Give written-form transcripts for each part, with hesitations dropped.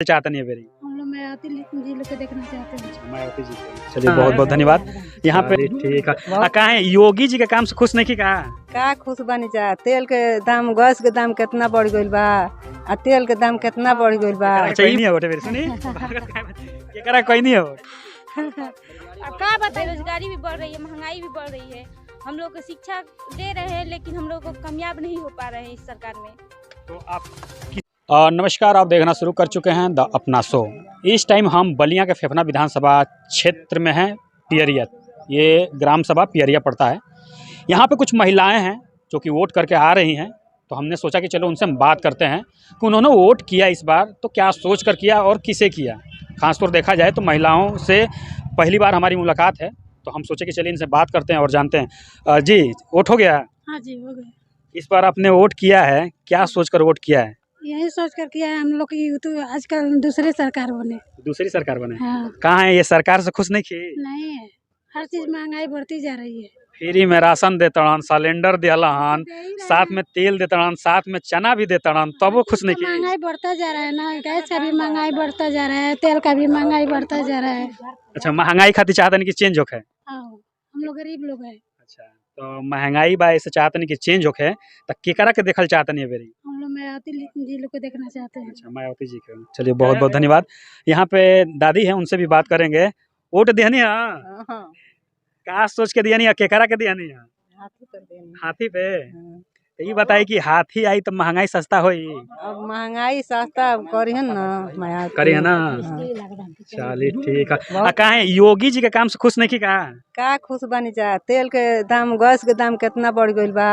चाहते नहीं है मेरी हम लोग मायावती जी लोग को देखना चाहते हैं। मायावती जी को। चलिए बहुत बहुत धन्यवाद। यहाँ पे ठीक है। कहा है योगी जी के काम से खुश नहीं की कहा का खुश बनी जा। तेल के दाम, गैस के दाम कितना बढ़ गइल बा, आ तेल के दाम कितना बढ़ गइल बा। कोई नहीं है वोट मेरी सुनी ये करा कोई नहीं है वोट। अब क्या बताइए, रोजगारी भी बढ़ रही है, महंगाई भी बढ़ रही है। हम लोग को शिक्षा दे रहे हैं लेकिन हम लोग को कामयाब नहीं हो पा रहे हैं इस सरकार में। तो आप नमस्कार, आप देखना शुरू कर चुके हैं द अपना शो। इस टाइम हम बलिया के फेफना विधानसभा क्षेत्र में हैं, पियरिया। ये ग्राम सभा पियरिया पड़ता है। यहाँ पे कुछ महिलाएं हैं जो कि वोट करके आ रही हैं, तो हमने सोचा कि चलो उनसे हम बात करते हैं कि उन्होंने वोट किया इस बार तो क्या सोच कर किया और किसे किया। खासतौर देखा जाए तो महिलाओं से पहली बार हमारी मुलाकात है, तो हम सोचे कि चलिए इनसे बात करते हैं और जानते हैं। जी, वोट हो गया? हाँ जी, हो गए। इस बार आपने वोट किया है, क्या सोच कर वोट किया है? यही सोच कर किया है हम लोग की तो आजकल दूसरे सरकार बने। दूसरी सरकार बने? हाँ। कहाँ है ये सरकार से खुश नहीं की? नहीं है, हर चीज महंगाई बढ़ती जा रही है। फ्री में राशन देतड़न, सिलेंडर दिहलन, साथ में तेल देतड़न, साथ में चना भी देतड़न, तब वो खुश नहीं की? महंगाई बढ़ता जा रहा है ना, गैस का भी महंगाई बढ़ता जा रहा है, तेल का भी महंगाई बढ़ता जा रहा है। अच्छा, महंगाई खातिर चाहते नहीं कि चेंज होखे? हाँ, हम लोग गरीब लोग हैं। अच्छा, तो महंगाई बा ऐसे चाहते नहीं कि चेंज होखे, तो केकरा के देखल चाहते नहीं है बेरी? हम लोग मायावती जी लोग को देखना चाहते हैं। अच्छा, मायावती जी के। चलिए बहुत बहुत धन्यवाद। यहाँ पे दादी है, उनसे भी बात करेंगे। वोट दिया नहीं है? कहाँ सोच के दिया नहीं है, केकरा के दिया नहीं है? हाथी पे। तो ये बताइए कि हाथी आई तो महंगाई सस्ता होई? अब महंगाई सस्ता करिहन ना, करिए ना। चलिए ठीक है। कहा है योगी जी के काम से खुश नहीं की कहा? का खुश बनी जा। तेल के दाम, गैस के दाम कितना बढ़ गइल बा,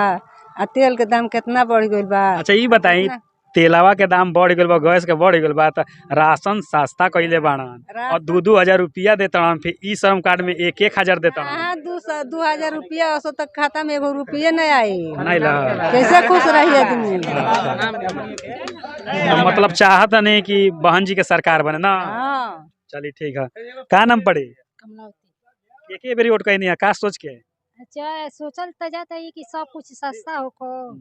आ तेल के दाम कितना बढ़ गइल बा। अच्छा, ये बताई तेलावा के दाम बढ़ गइल बा, गैस के बढ़ गइल बा, तो राशन सस्ता कइले बाड़न और 2-2 हजार रुपया देतड़न, फिर ई श्रम कार्ड में 1-1 हजार देतड़न। हाँ, 2,000 रुपया असो तक खाता में एगो रुपये नहीं आई। नहीं ला। कैसे खुश रही आदमी? तो मतलब चाहत नहीं कि बहन जी के सरकार बने ना? हाँ। चलिए ठीक है। का नाम पड़ी? कमलावती। एक बेरी वोट कहीं नहीं है, का सोच के? अच्छा, सोचल तो जाता है कि सब कुछ सस्ता होको।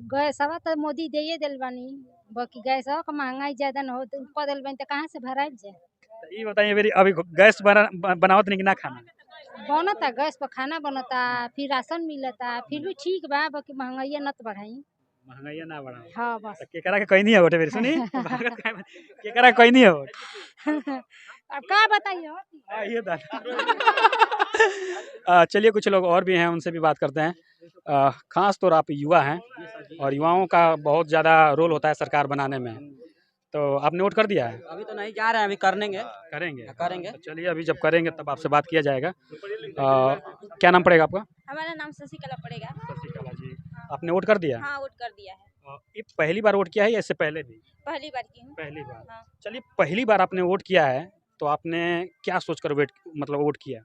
गैसवा तो मोदी दे दिल बानी, बाकी गैसवा का महंगाई ज्यादा न हो तो कर दिल बानी, तो कहाँ से भराइल जाए। तो ये बताइए बेरी अभी गैस बनावत नहीं कि ना खाना? बनता गैस पर खाना बनता, फिर राशन मिलता, फिर भी ठीक बा, बाकी महंगाई न तो बढ़ाई। महंगाई ना बढ़ा। हाँ बस। तो केकरा के कहीं नहीं है वोट बेरी सुनी? केकरा के कहीं नहीं है वोट? अब क्या बताइए। ये चलिए कुछ लोग और भी हैं, उनसे भी बात करते हैं। खास तौर आप युवा हैं और युवाओं का बहुत ज़्यादा रोल होता है सरकार बनाने में। तो आपने वोट कर दिया है? अभी तो नहीं जा रहे हैं, अभी करेंगे। करेंगे। तो चलिए अभी जब करेंगे तब आपसे बात किया जाएगा। क्या नाम पड़ेगा आपका? हमारा नाम शशिकला पड़ेगा। शशिकला जी, आपने वोट कर दिया? हाँ, वोट कर दिया है। ये पहली बार वोट किया है या इससे पहले भी? पहली बार की हूँ। पहली बार। हाँ। चलिए पहली बार आपने वोट किया है, तो आपने क्या सोचकर वोट किया?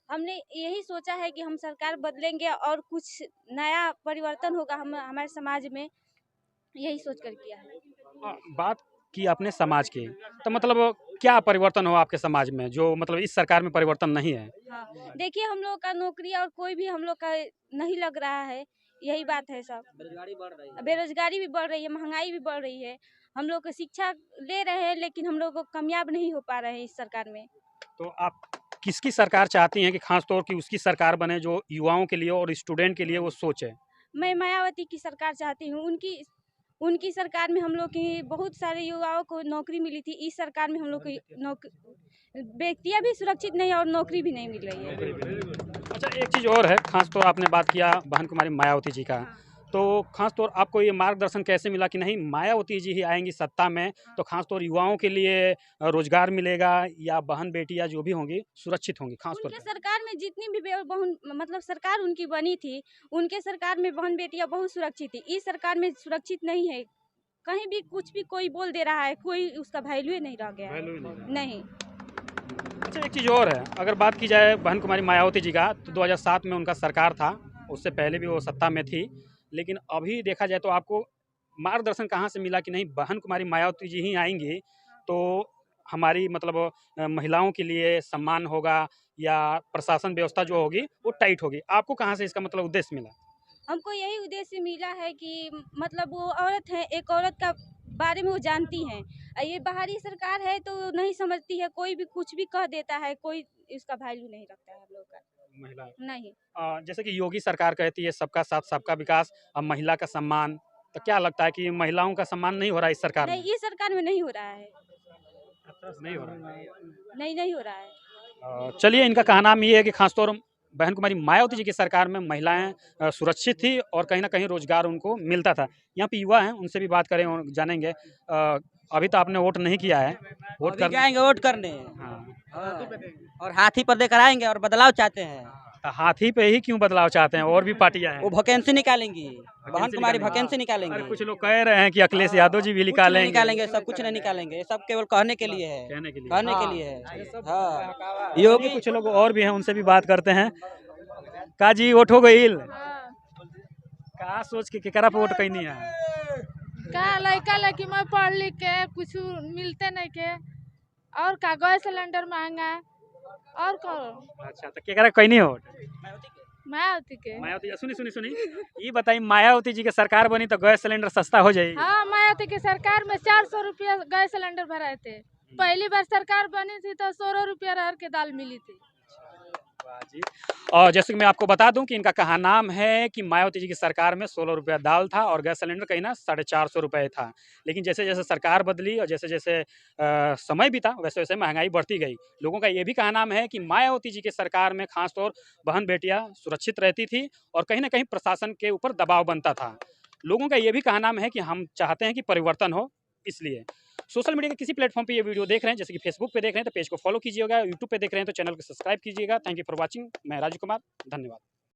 हमने यही सोचा है कि हम सरकार बदलेंगे और कुछ नया परिवर्तन होगा हमारे समाज में, यही सोच कर किया है। बात की आपने समाज की, तो मतलब क्या परिवर्तन हो आपके समाज में जो मतलब इस सरकार में परिवर्तन नहीं है? हाँ, देखिए हम लोग का नौकरी और कोई भी हम लोग का नहीं लग रहा है, यही बात है सब। बेरोजगारी भी बढ़ रही है, महंगाई भी बढ़ रही है। हम लोग को शिक्षा ले रहे हैं लेकिन हम लोग को कामयाब नहीं हो पा रहे हैं इस सरकार में। तो आप किसकी सरकार चाहती हैं कि खास तौर की उसकी सरकार बने जो युवाओं के लिए और स्टूडेंट के लिए वो सोचे? मैं मायावती की सरकार चाहती हूँ। उनकी सरकार में हम लोग की बहुत सारे युवाओं को नौकरी मिली थी। इस सरकार में हम लोग को व्यक्तियाँ भी सुरक्षित नहीं और नौकरी भी नहीं मिल रही है। अच्छा, एक चीज़ और है, खास तौर आपने बात किया बहन कुमारी मायावती जी का, तो खास तौर आपको ये मार्गदर्शन कैसे मिला कि नहीं मायावती जी ही आएंगी सत्ता में तो खास तौर युवाओं के लिए रोजगार मिलेगा या बहन बेटियां जो भी होंगी सुरक्षित होंगी? खास तौर उनके सरकार में जितनी भी मतलब सरकार उनकी बनी थी, उनके सरकार में बहन बेटियां बहुत सुरक्षित थी। इस सरकार में सुरक्षित नहीं है। कहीं भी कुछ भी कोई बोल दे रहा है, कोई उसका वैल्यू नहीं रह गया है। नहीं। अच्छा, एक चीज़ और है, अगर बात की जाए बहन कुमारी मायावती जी का, तो 2007 में उनका सरकार था, उससे पहले भी वो सत्ता में थी, लेकिन अभी देखा जाए तो आपको मार्गदर्शन कहाँ से मिला कि नहीं बहन कुमारी मायावती जी ही आएंगी तो हमारी मतलब महिलाओं के लिए सम्मान होगा या प्रशासन व्यवस्था जो होगी वो टाइट होगी? आपको कहाँ से इसका मतलब उद्देश्य मिला? हमको यही उद्देश्य मिला है कि मतलब वो औरत है, एक औरत का बारे में वो जानती हैं। ये बाहरी सरकार है तो नहीं समझती है, कोई भी कुछ भी कह देता है, कोई इसका वैल्यू नहीं रखता है हम लोग का। महिलाएं नहीं, जैसे कि योगी सरकार कहती है सबका साथ सबका विकास, अब महिला का सम्मान, तो क्या लगता है कि महिलाओं का सम्मान नहीं हो रहा है इस सरकार में? नहीं, इस सरकार में नहीं हो रहा है, नहीं हो रहा है। नहीं हो रहा है। चलिए, इनका कहना ये है कि खासतौर बहन कुमारी मायावती जी की सरकार में महिलाएं सुरक्षित थी और कहीं ना कहीं रोजगार उनको मिलता था। यहाँ पे युवा हैं, उनसे भी बात करें और जानेंगे। अभी तो आपने वोट नहीं किया है, वोट अभी कर जाएंगे वोट करने। हाँ। हाँ। और हाथी पर देकर आएंगे और बदलाव चाहते हैं। तो हाथी पे ही क्यों बदलाव चाहते हैं? और भी पार्टियां हैं। वो वैकेंसी निकालेंगी, बहन कुमारी वैकेंसी अरे निकालेंगी। कुछ लोग कह रहे हैं कि अखिलेश यादव जी भी कुछ नहीं निकालेंगे। निकालेंगे, सब कुछ नहीं निकालेंगे, ये सब केवल कहने के लिए है, कहने के लिए। कहने के लिए है। हाँ, योगी कुछ लोग और भी हैं, उनसे भी बात करते हैं। का जी वोट हो गईल? का सोच के केकरा पे वोट कैनी है? का लड़का लड़की में पढ़ लिख के कुछ मिलते नहीं के, और का गैस सिलेंडर महंगा है, और करो अच्छा, तो केकरा कैनी है वोट? मायावती के। मायावती। सुनी ये बताइए, मायावती जी के सरकार बनी तो गैस सिलेंडर सस्ता हो जाएगी? हाँ, मायावती की सरकार में 400 रुपया गैस सिलेंडर भराए थे। पहली बार सरकार बनी थी तो 16 रुपया रहर के दाल मिली थी। जी। और जैसे कि मैं आपको बता दूं कि इनका कहा नाम है कि मायावती जी की सरकार में 16 रुपया दाल था और गैस सिलेंडर कहीं ना 450 रुपये था। लेकिन जैसे जैसे सरकार बदली और जैसे जैसे समय बीता वैसे वैसे महंगाई बढ़ती गई। लोगों का ये भी कहा नाम है कि मायावती जी की सरकार में खासतौर बहन बेटियां सुरक्षित रहती थी और कहीं ना कहीं प्रशासन के ऊपर दबाव बनता था। लोगों का ये भी कहा नाम है कि हम चाहते हैं कि परिवर्तन हो। इसलिए सोशल मीडिया के किसी प्लेटफॉर्म पे ये वीडियो देख रहे हैं, जैसे कि फेसबुक पे देख रहे हैं तो पेज को फॉलो कीजिएगा, यूट्यूब पे देख रहे हैं तो चैनल को सब्सक्राइब कीजिएगा। Thank you for watching. मैं राजू कुमार, धन्यवाद।